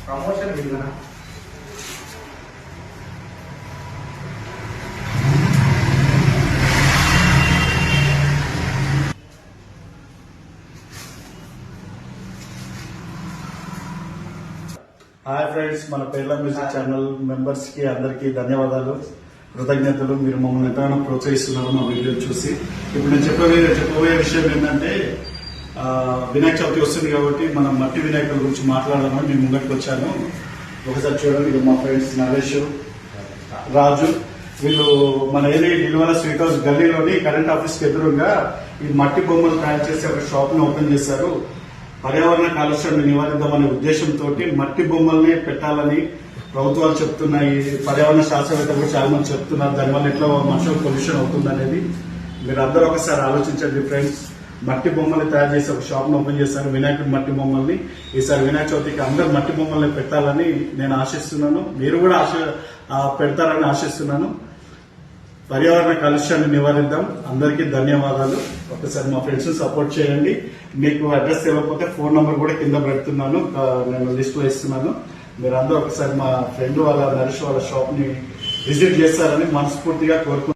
Promotion వీడియోనా? Hi friends, మన పేర్ల music channel members కి అందరికీ ధన్యవాదాలు, కృతజ్ఞతలు. మీరు మమ్మల్ని ఎంతగానో ప్రోత్సహిస్తున్నారు మా వీడియో చూసి. ఇప్పుడు నేను చెప్పబోయే విషయం ఏంటంటే, వినాయక చవితి వస్తుంది కాబట్టి మనం మట్టి వినాయకుల గురించి మాట్లాడాలని నేను ముంగటికి వచ్చాను. ఒకసారి చూడండి, ఇది మా ఫ్రెండ్స్ నరేష్, రాజు. వీళ్ళు మన ఏరియా డిల్వల స్వీట్ హౌస్ గల్లీలోని కరెంట్ ఆఫీస్ కి ఎదురుగా ఈ మట్టి బొమ్మలు తయారు చేసి ఒక షాప్ ని ఓపెన్ చేశారు. పర్యావరణ కాలుష్యాన్ని నివారిద్దామనే ఉద్దేశంతో మట్టి బొమ్మల్ని పెట్టాలని ప్రభుత్వాలు చెప్తున్నాయి. పర్యావరణ శాస్త్రవేత్తలు కూడా చాలా మంది చెప్తున్నారు. దానివల్ల ఎట్లా మనుషులకు పొల్యూషన్ అవుతుంది అనేది మీరు అందరూ ఒకసారి ఆలోచించండి ఫ్రెండ్స్. మట్టి బొమ్మల్ని తయారు చేసి ఒక షాప్ ను ఓపెన్ చేశారు, వినాయకుడి మట్టి బొమ్మల్ని. ఈసారి వినాయక చవితికి అందరు మట్టి బొమ్మల్ని పెట్టాలని నేను ఆశిస్తున్నాను. మీరు కూడా పెడతారని ఆశిస్తున్నాను. పర్యావరణ కాలుష్యాన్ని నివారిద్దాం. అందరికీ ధన్యవాదాలు. ఒకసారి మా ఫ్రెండ్స్ సపోర్ట్ చేయండి. మీకు అడ్రస్ తెలియకపోతే ఫోన్ నంబర్ కూడా కింద పెడుతున్నాను, నేను లిస్ట్ లో ఇస్తున్నాను. మీరు అందరూ ఒకసారి మా ఫ్రెండ్ వాళ్ళ నరేష్ వాళ్ళ షాప్ ని విజిట్ చేస్తారని మనస్ఫూర్తిగా కోరుకుంటున్నాను.